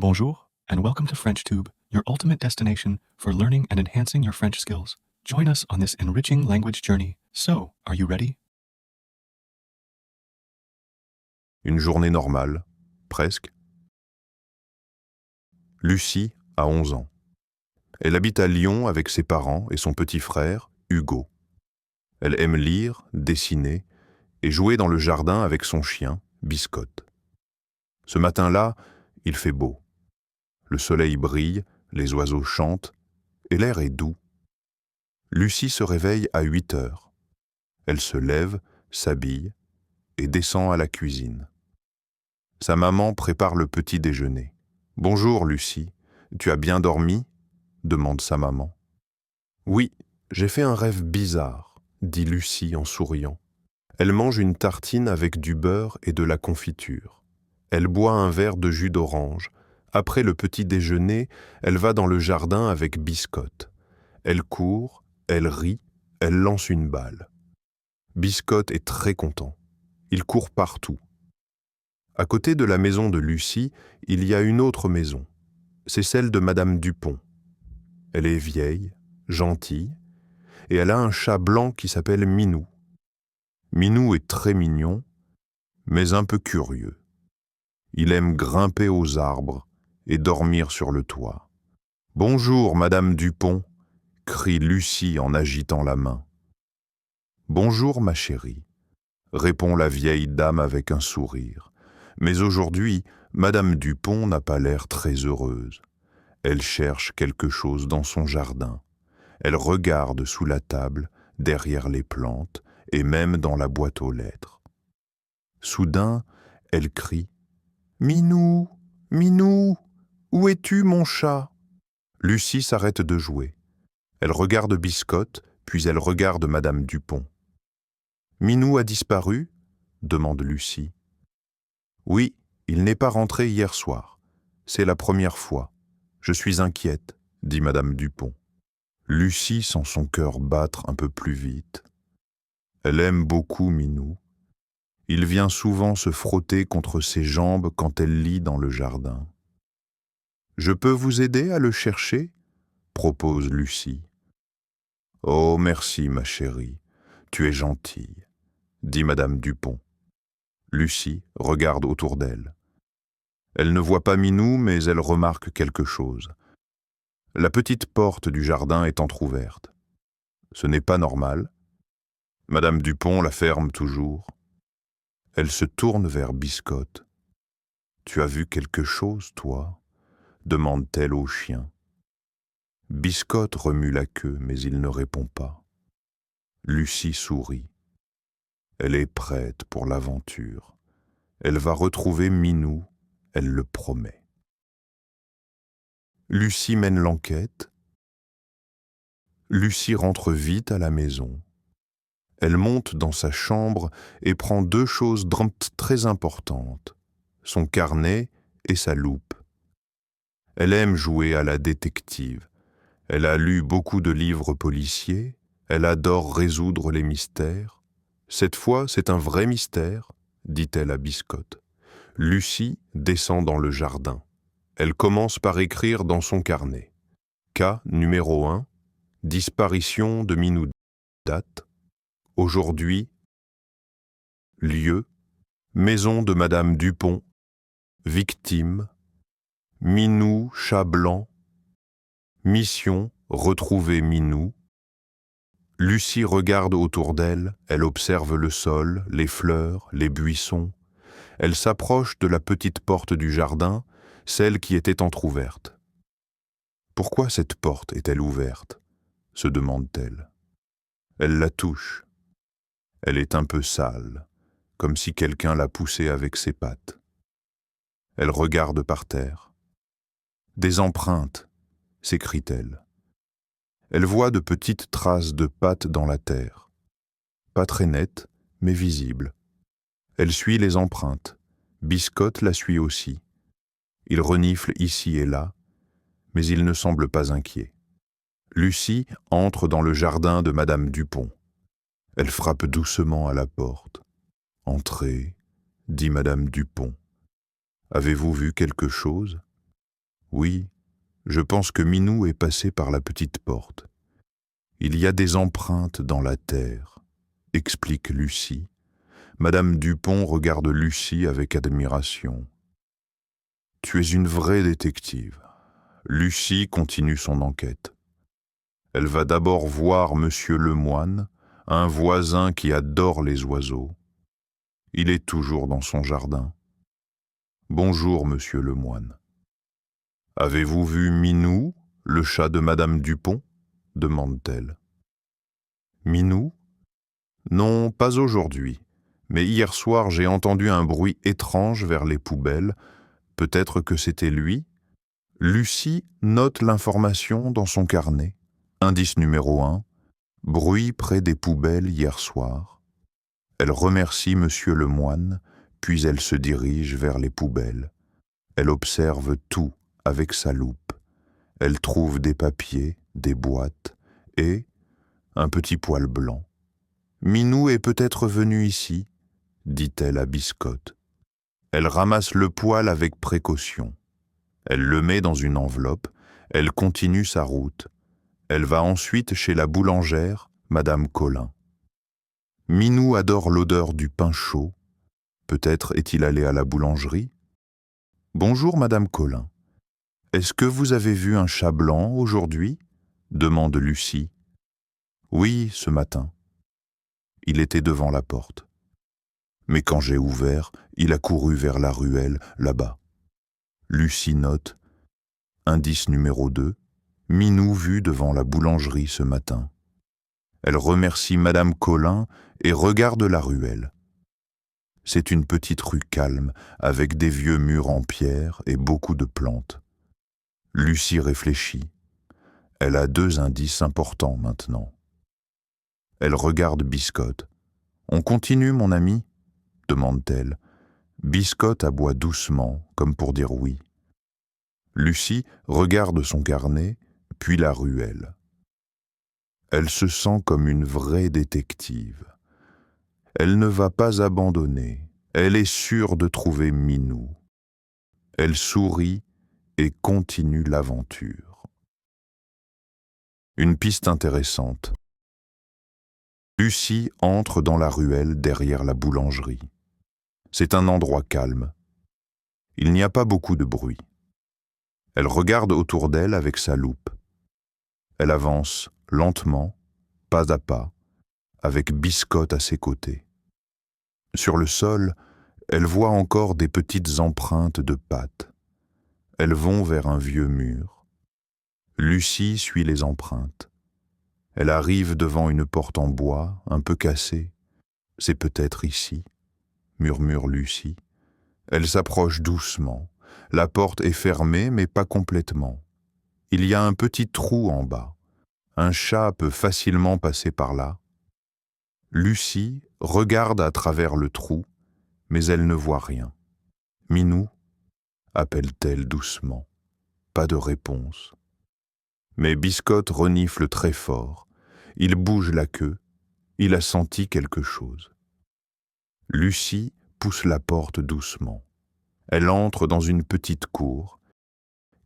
Bonjour, and welcome to FrenchTube, your ultimate destination for learning and enhancing your French skills. Join us on this enriching language journey. So, are you ready? Une journée normale, presque. Lucie a 11 ans. Elle habite à Lyon avec ses parents et son petit frère, Hugo. Elle aime lire, dessiner et jouer dans le jardin avec son chien, Biscotte. Ce matin-là, il fait beau. Le soleil brille, les oiseaux chantent et l'air est doux. Lucie se réveille à 8 heures. Elle se lève, s'habille et descend à la cuisine. Sa maman prépare le petit déjeuner. « Bonjour Lucie, tu as bien dormi ?» demande sa maman. « Oui, j'ai fait un rêve bizarre », dit Lucie en souriant. Elle mange une tartine avec du beurre et de la confiture. Elle boit un verre de jus d'orange. Après le petit déjeuner, elle va dans le jardin avec Biscotte. Elle court, elle rit, elle lance une balle. Biscotte est très content. Il court partout. À côté de la maison de Lucie, il y a une autre maison. C'est celle de Madame Dupont. Elle est vieille, gentille, et elle a un chat blanc qui s'appelle Minou. Minou est très mignon, mais un peu curieux. Il aime grimper aux arbres et dormir sur le toit. « Bonjour, Madame Dupont !» crie Lucie en agitant la main. « Bonjour, ma chérie !» répond la vieille dame avec un sourire. Mais aujourd'hui, Madame Dupont n'a pas l'air très heureuse. Elle cherche quelque chose dans son jardin. Elle regarde sous la table, derrière les plantes et même dans la boîte aux lettres. Soudain, elle crie « Minou, Minou, où es-tu, mon chat ?» Lucie s'arrête de jouer. Elle regarde Biscotte, puis elle regarde Madame Dupont. « Minou a disparu ?» demande Lucie. « Oui, il n'est pas rentré hier soir. C'est la première fois. Je suis inquiète, » dit Madame Dupont. Lucie sent son cœur battre un peu plus vite. Elle aime beaucoup Minou. Il vient souvent se frotter contre ses jambes quand elle lit dans le jardin. « Je peux vous aider à le chercher ?» propose Lucie. « Oh, merci, ma chérie, tu es gentille, » dit Madame Dupont. Lucie regarde autour d'elle. Elle ne voit pas Minou, mais elle remarque quelque chose. La petite porte du jardin est entr'ouverte. Ce n'est pas normal. Madame Dupont la ferme toujours. Elle se tourne vers Biscotte. « Tu as vu quelque chose, toi ?» demande-t-elle au chien. Biscotte remue la queue, mais il ne répond pas. Lucie sourit. Elle est prête pour l'aventure. Elle va retrouver Minou, elle le promet. Lucie mène l'enquête. Lucie rentre vite à la maison. Elle monte dans sa chambre et prend deux choses très importantes, son carnet et sa loupe. Elle aime jouer à la détective. Elle a lu beaucoup de livres policiers. Elle adore résoudre les mystères. Cette fois, c'est un vrai mystère, dit-elle à Biscotte. Lucie descend dans le jardin. Elle commence par écrire dans son carnet. Cas numéro 1, disparition de Minou. Date, aujourd'hui, lieu, maison de Madame Dupont, victime, Minou, chat blanc, mission, retrouver Minou. Lucie regarde autour d'elle, elle observe le sol, les fleurs, les buissons. Elle s'approche de la petite porte du jardin, celle qui était entr'ouverte. « Pourquoi cette porte est-elle ouverte ?» se demande-t-elle. Elle la touche. Elle est un peu sale, comme si quelqu'un l'a poussée avec ses pattes. Elle regarde par terre. « Des empreintes !» s'écrie-t-elle. Elle voit de petites traces de pattes dans la terre. Pas très nettes, mais visibles. Elle suit les empreintes. Biscotte la suit aussi. Il renifle ici et là, mais il ne semble pas inquiet. Lucie entre dans le jardin de Madame Dupont. Elle frappe doucement à la porte. « Entrez, » dit Madame Dupont. « Avez-vous vu quelque chose ?» Oui, je pense que Minou est passé par la petite porte. Il y a des empreintes dans la terre, explique Lucie. Madame Dupont regarde Lucie avec admiration. Tu es une vraie détective. Lucie continue son enquête. Elle va d'abord voir Monsieur Lemoine, un voisin qui adore les oiseaux. Il est toujours dans son jardin. Bonjour, Monsieur Lemoine. Avez-vous vu Minou, le chat de Madame Dupont demande-t-elle. Minou? Non, pas aujourd'hui. Mais hier soir, j'ai entendu un bruit étrange vers les poubelles. Peut-être que c'était lui? Lucie note l'information dans son carnet. Indice numéro 1. Bruit près des poubelles hier soir. Elle remercie Monsieur Lemoine, puis elle se dirige vers les poubelles. Elle observe tout avec sa loupe. Elle trouve des papiers, des boîtes et un petit poil blanc. Minou est peut-être venu ici, dit-elle à Biscotte. Elle ramasse le poil avec précaution. Elle le met dans une enveloppe. Elle continue sa route. Elle va ensuite chez la boulangère, Madame Colin. Minou adore l'odeur du pain chaud. Peut-être est-il allé à la boulangerie? Bonjour, Madame Colin. Est-ce que vous avez vu un chat blanc aujourd'hui? Demande Lucie. Oui, ce matin. Il était devant la porte. Mais quand j'ai ouvert, il a couru vers la ruelle, là-bas. Lucie note. Indice numéro 2. Minou vu devant la boulangerie ce matin. Elle remercie Madame Colin et regarde la ruelle. C'est une petite rue calme, avec des vieux murs en pierre et beaucoup de plantes. Lucie réfléchit. Elle a 2 indices importants maintenant. Elle regarde Biscotte. « On continue, mon ami ?» demande-t-elle. Biscotte aboie doucement, comme pour dire oui. Lucie regarde son carnet, puis la ruelle. Elle se sent comme une vraie détective. Elle ne va pas abandonner. Elle est sûre de trouver Minou. Elle sourit et continue l'aventure. Une piste intéressante. Lucie entre dans la ruelle derrière la boulangerie. C'est un endroit calme. Il n'y a pas beaucoup de bruit. Elle regarde autour d'elle avec sa loupe. Elle avance lentement, pas à pas, avec Biscotte à ses côtés. Sur le sol, elle voit encore des petites empreintes de pattes. Elles vont vers un vieux mur. Lucie suit les empreintes. Elle arrive devant une porte en bois, un peu cassée. C'est peut-être ici, murmure Lucie. Elle s'approche doucement. La porte est fermée, mais pas complètement. Il y a un petit trou en bas. Un chat peut facilement passer par là. Lucie regarde à travers le trou, mais elle ne voit rien. « Minou ?» appelle-t-elle doucement. Pas de réponse. Mais Biscotte renifle très fort. Il bouge la queue. Il a senti quelque chose. Lucie pousse la porte doucement. Elle entre dans une petite cour.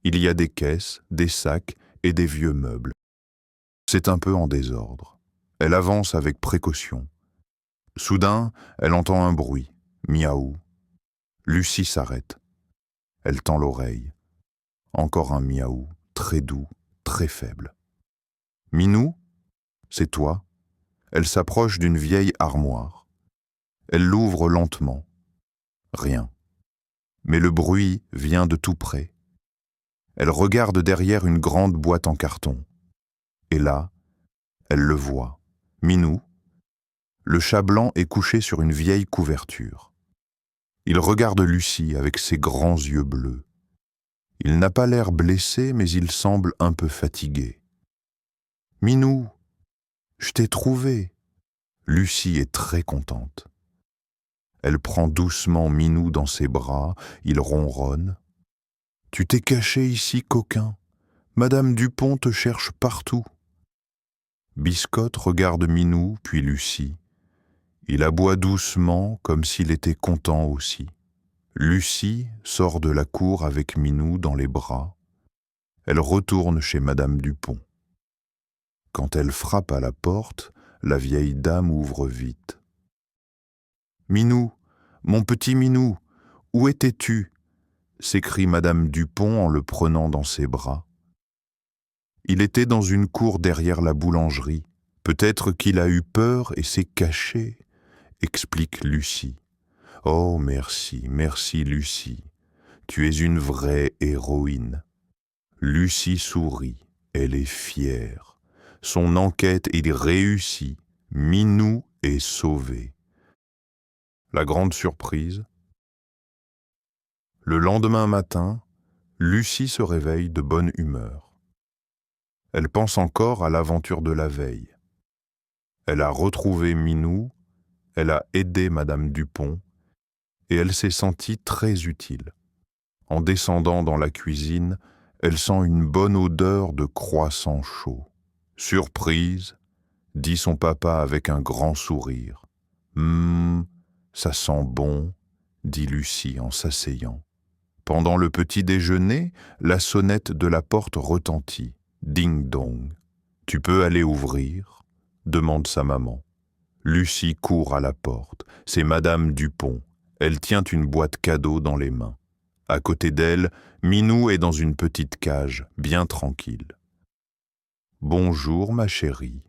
Il y a des caisses, des sacs et des vieux meubles. C'est un peu en désordre. Elle avance avec précaution. Soudain, elle entend un bruit. Miaou. Lucie s'arrête. Elle tend l'oreille. Encore un miaou, très doux, très faible. Minou, c'est toi? Elle s'approche d'une vieille armoire. Elle l'ouvre lentement. Rien. Mais le bruit vient de tout près. Elle regarde derrière une grande boîte en carton. Et là, elle le voit. Minou. Le chat blanc est couché sur une vieille couverture. Il regarde Lucie avec ses grands yeux bleus. Il n'a pas l'air blessé, mais il semble un peu fatigué. « Minou, je t'ai trouvé !» Lucie est très contente. Elle prend doucement Minou dans ses bras, il ronronne. « Tu t'es caché ici, coquin. Madame Dupont te cherche partout. » Biscotte regarde Minou, puis Lucie. Il aboie doucement, comme s'il était content aussi. Lucie sort de la cour avec Minou dans les bras. Elle retourne chez Madame Dupont. Quand elle frappe à la porte, la vieille dame ouvre vite. « Minou, mon petit Minou, où étais-tu » s'écrie Madame Dupont en le prenant dans ses bras. Il était dans une cour derrière la boulangerie. Peut-être qu'il a eu peur et s'est caché, explique Lucie. Oh, merci, merci Lucie. Tu es une vraie héroïne. Lucie sourit, elle est fière. Son enquête est réussie. Minou est sauvé. La grande surprise. Le lendemain matin, Lucie se réveille de bonne humeur. Elle pense encore à l'aventure de la veille. Elle a retrouvé Minou, elle a aidé Madame Dupont, et elle s'est sentie très utile. En descendant dans la cuisine, elle sent une bonne odeur de croissant chaud. Surprise, dit son papa avec un grand sourire. Ça sent bon, dit Lucie en s'asseyant. Pendant le petit déjeuner, la sonnette de la porte retentit. Ding-dong. Tu peux aller ouvrir ? Demande sa maman. Lucie court à la porte. C'est Madame Dupont. Elle tient une boîte cadeau dans les mains. À côté d'elle, Minou est dans une petite cage, bien tranquille. « Bonjour, ma chérie, »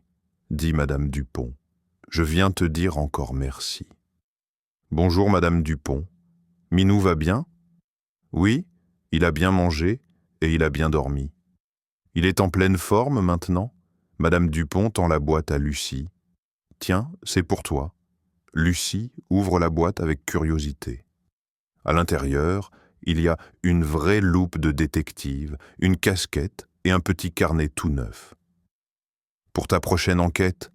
dit Madame Dupont. « Je viens te dire encore merci. »« Bonjour, Madame Dupont. Minou va bien ? » ?»« Oui, il a bien mangé et il a bien dormi. »« Il est en pleine forme maintenant ?» Madame Dupont tend la boîte à Lucie. « Tiens, c'est pour toi. » Lucie ouvre la boîte avec curiosité. À l'intérieur, il y a une vraie loupe de détective, une casquette et un petit carnet tout neuf. « Pour ta prochaine enquête, »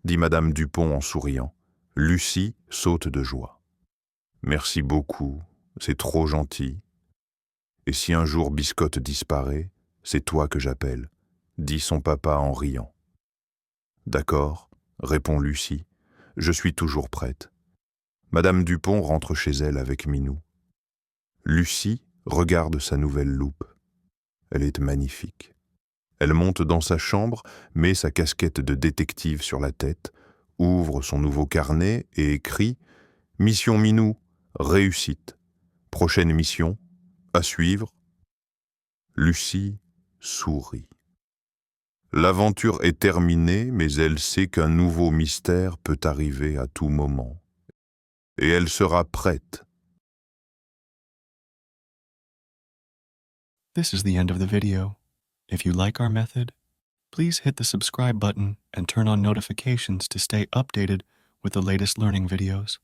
dit Madame Dupont en souriant. Lucie saute de joie. « Merci beaucoup, c'est trop gentil. Et si un jour Biscotte disparaît, c'est toi que j'appelle, » dit son papa en riant. « D'accord, » répond Lucie, « je suis toujours prête. » Madame Dupont rentre chez elle avec Minou. Lucie regarde sa nouvelle loupe. Elle est magnifique. Elle monte dans sa chambre, met sa casquette de détective sur la tête, ouvre son nouveau carnet et écrit « Mission Minou, réussite. Prochaine mission, à suivre. » Lucie sourit. L'aventure est terminée, mais elle sait qu'un nouveau mystère peut arriver à tout moment. Et elle sera prête. This is the end of the video. If you like our method, please hit the subscribe button and turn on notifications to stay updated with the latest learning videos.